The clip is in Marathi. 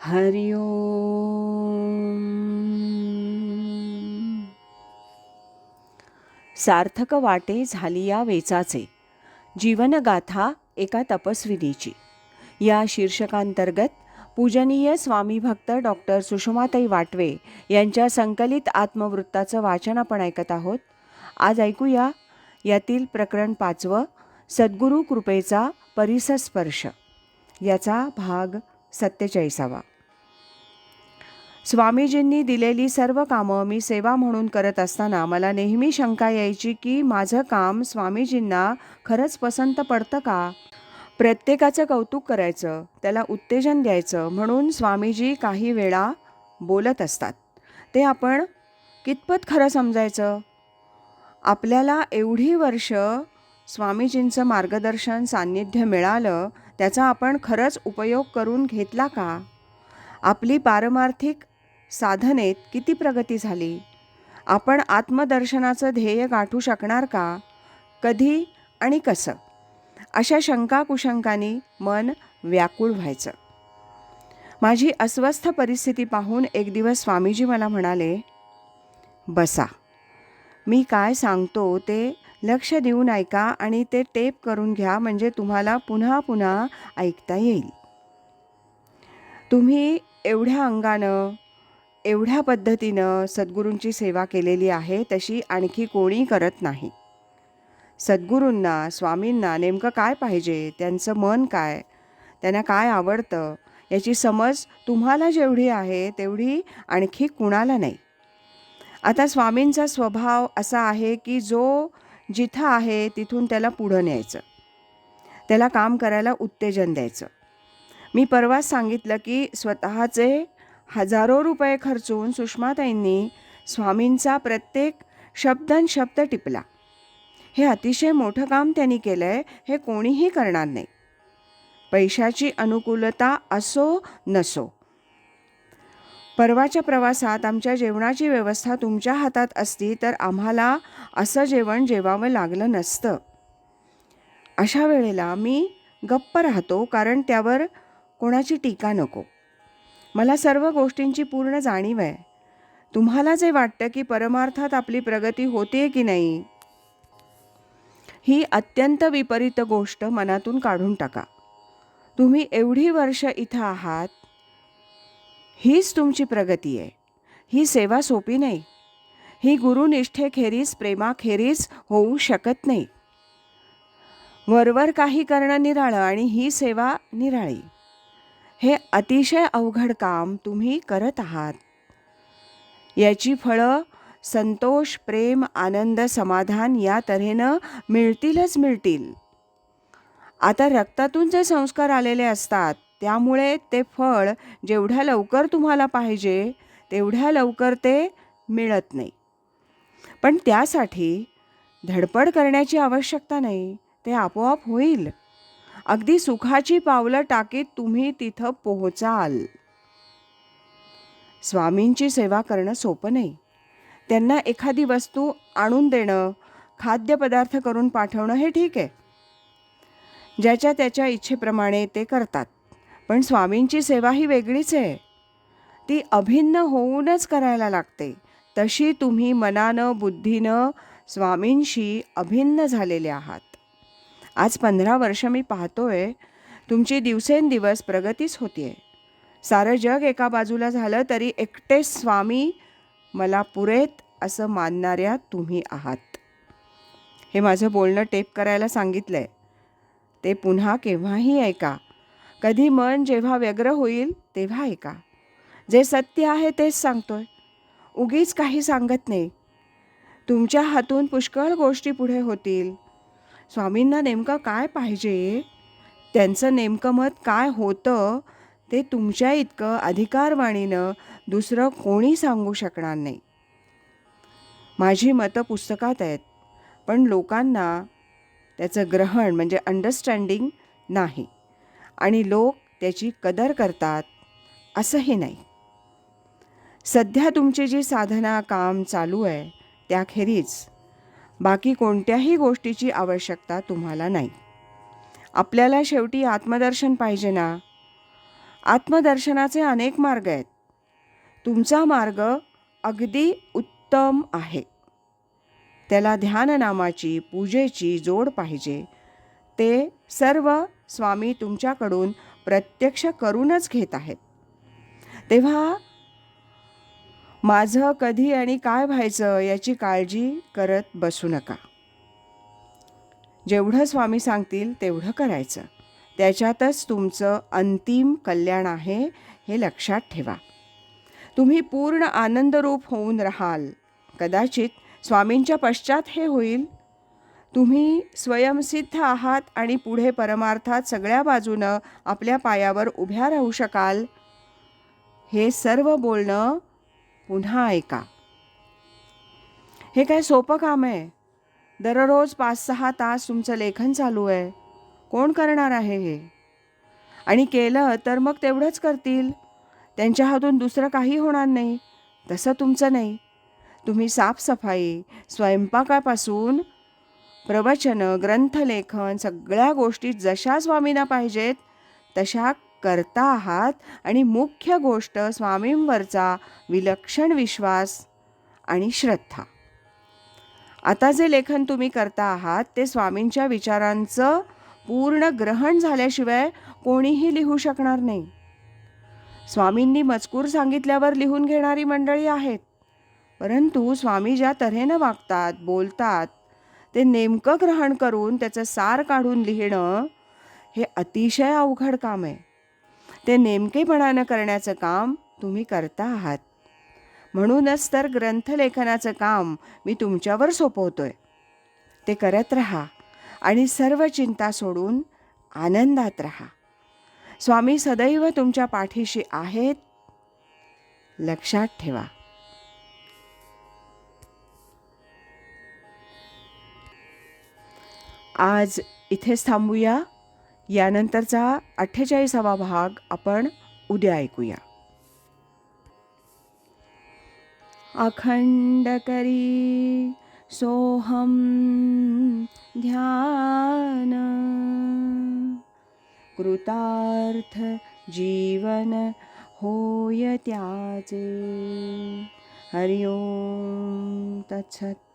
हरि ओम. सार्थक वाटे झाली या वेचाचे, जीवनगाथा एका तपस्विनीची. या शीर्षकांतर्गत पूजनीय स्वामी भक्त डॉक्टर सुषमाताई वाटवे यांच्या संकलित आत्मवृत्ताचं वाचन आपण ऐकत आहोत. आज ऐकूया यातील प्रकरण 5, सद्गुरू कृपेचा परिसस्पर्श, याचा भाग 47. स्वामीजींनी दिलेली सर्व कामं मी सेवा म्हणून करत असताना मला नेहमी शंका यायची की माझं काम स्वामीजींना खरंच पसंत पडतं का? प्रत्येकाचं कौतुक करायचं, त्याला उत्तेजन द्यायचं म्हणून स्वामीजी काही वेळा बोलत असतात. ते आपण कितपत खरं समजायचं? आपल्याला एवढी वर्ष स्वामीजींचं मार्गदर्शन, सान्निध्य मिळालं, त्याचा आपण खरंच उपयोग करून घेतला का? आपली पारमार्थिक साधनेत किती प्रगती झाली? आपण आत्मदर्शनाचं ध्येय गाठू शकणार का? कधी आणि कसं? अशा शंका कुशंकांनी मन व्याकुळ व्हायचं. माझी अस्वस्थ परिस्थिती पाहून एक दिवस स्वामीजी मला म्हणाले, बसा, मी काय सांगतो ते लक्ष देऊन ऐका आणि ते टेप करून घ्या, म्हणजे तुम्हाला पुन्हा पुन्हा ऐकता येईल. तुम्ही एवढ्या अंगानं, एवढ्या पद्धतीनं सद्गुरूंची सेवा केलेली आहे तशी आणखी कोणी करत नाही. सद्गुरूंना, स्वामींना नेमकं काय पाहिजे, त्यांचं मन काय, त्यांना काय आवडतं, याची समज तुम्हाला जेवढी आहे तेवढी आणखी कुणाला नाही. आता स्वामींचा स्वभाव असा आहे की जो जिथं आहे तिथून त्याला पुढं न्यायचं, त्याला काम करायला उत्तेजन द्यायचं. मी परवाच सांगितलं की स्वतःचे हजारो रुपये खर्चून सुषमाताईंनी स्वामींचा प्रत्येक शब्द टिपला. हे अतिशय मोठं काम त्यांनी केलं आहे, हे कोणीही करणार नाही. पैशाची अनुकूलता असो नसो. परवाच्या प्रवासात आमच्या जेवणाची व्यवस्था तुमच्या हातात असती तर आम्हाला असं जेवण जेवावं लागलं नसतं. अशा वेळेला मी गप्प राहतो, कारण त्यावर कोणाची टीका नको. मला सर्व गोष्टींची पूर्ण जाणीव आहे. तुम्हाला जे वाटतं की परमार्थात आपली प्रगती होते की नाही, ही अत्यंत विपरीत गोष्ट मनातून काढून टाका. तुम्ही एवढी वर्ष इथं आहात, हीच तुमची प्रगती आहे. ही सेवा सोपी नाही. ही गुरुनिष्ठेखेरीज, प्रेमाखेरीज होऊ शकत नाही. वरवर काही करणं निराळं आणि ही सेवा निराळी. हे अतिशय अवघड काम तुम्ही करत आहात. याची फळं संतोष, प्रेम, आनंद, समाधान या तऱ्हेनं मिळतीलच मिळतील. आता रक्तातून जे संस्कार आलेले असतात त्यामुळे ते फळ जेवढ्या लवकर तुम्हाला पाहिजे तेवढ्या लवकर ते मिळत नाही. पण त्यासाठी धडपड करण्याची आवश्यकता नाही, ते आपोआप होईल. अगदी सुखाची पावलं टाकीत तुम्ही तिथं पोहोचाल. स्वामींची सेवा करणं सोपं नाही. त्यांना एखादी वस्तू आणून देणं, खाद्यपदार्थ करून पाठवणं हे ठीक आहे. ज्याच्या त्याच्या इच्छेप्रमाणे ते करतात. पण स्वामींची सेवा ही वेगळीच आहे. ती अभिन्न होऊनच करायला लागते. तशी तुम्ही मनानं, बुद्धीनं स्वामींशी अभिन्न झालेले आहात. आज 15 वर्ष मी पाहतोय तुमची दिवसेंदिवस प्रगतीच होतीये. सारं जग एका बाजूला झालं तरी एकटेच स्वामी मला पुरेत असं मानणाऱ्या तुम्ही आहात. हे माझं बोलणं टेप करायला सांगितलं आहे. ते पुन्हा केव्हाही ऐका. कधी मन जेव्हा व्यग्र होईल तेव्हा ऐका. जे सत्य आहे तेच सांगतोय, उगीच काही सांगत नाही. तुमच्या हातून पुष्कळ गोष्टी पुढे होतील. स्वामींना नेमकं काय पाहिजे, त्यांचं नेमकं मत काय होतं, ते तुमच्या इतकं अधिकारवाणीनं दुसरं कोणी सांगू शकणार नाही. माझी मतं पुस्तकात आहेत, पण लोकांना त्याचं ग्रहण म्हणजे अंडरस्टँडिंग नाही, आणि लोक त्याची कदर करतात असंही नाही. सध्या तुमची जी साधना, काम चालू आहे त्याखेरीज बाकी कोणत्याही गोष्टीची आवश्यकता तुम्हाला नाही. आपल्याला शेवटी आत्मदर्शन पाहिजे ना. आत्मदर्शनाचे अनेक मार्ग आहेत. तुमचा मार्ग अगदी उत्तम आहे. त्याला ध्याननामाची, पूजेची जोड पाहिजे. ते सर्व स्वामी तुमच्याकडून प्रत्यक्ष करूनच घेत आहेत. तेव्हा माझं कधी आणि काय व्हायचं याची काळजी करत बसू नका. जेवढं स्वामी सांगतील तेवढं करायचं. त्याच्यातच तुमचं अंतिम कल्याण आहे हे लक्षात ठेवा. तुम्ही पूर्ण आनंदरूप होऊन राहाल. कदाचित स्वामींच्या पश्चात हे होईल. तुम्ही स्वयंसिद्ध आहात आणि पुढे परमार्थात सगळ्या बाजूनं आपल्या पायावर उभ्या राहू शकाल. हे सर्व बोलणं पुन्हा ऐका. हे काय सोपं काम आहे? दररोज 5-6 तास तुमचं लेखन चालू आहे. कोण करणार आहे हे? आणि केलं तर मग तेवढंच करतील. त्यांच्या हातून दुसरं काही होणार नाही. तसं तुमचं नाही. तुम्ही साफसफाई, स्वयंपाकापासून प्रवचनं, ग्रंथलेखन सगळ्या गोष्टी जशा स्वामींना पाहिजेत तशा करता आहात. आणि मुख्य गोष्ट स्वामींवरचा विलक्षण विश्वास आणि श्रद्धा. आता जे लेखन तुम्ही करता आहात ते स्वामींच्या विचारांचं पूर्ण ग्रहण झाल्याशिवाय कोणीही लिहू शकणार नाही. स्वामींनी मजकूर सांगितल्यावर लिहून घेणारी मंडळी आहेत, परंतु स्वामी ज्या तऱ्हेनं वागतात, बोलतात ते नेमकं ग्रहण करून त्याचं सार काढून लिहिणं हे अतिशय अवघड काम आहे. ते नेमकेपणानं करण्याचं काम तुम्ही करता आहात. म्हणूनच तर ग्रंथलेखनाचं काम मी तुमच्यावर सोपवतोय. ते करत राहा आणि सर्व चिंता सोडून आनंदात राहा. स्वामी सदैव तुमच्या पाठीशी आहेत, लक्षात ठेवा. आज इथेच थांबूया. यानंतरचा 48वा भाग आपण उद्या ऐकूया. अखंड करी सोहम ध्यान, कृतार्थ जीवन होय त्याचे. हरि ओम तत्सत.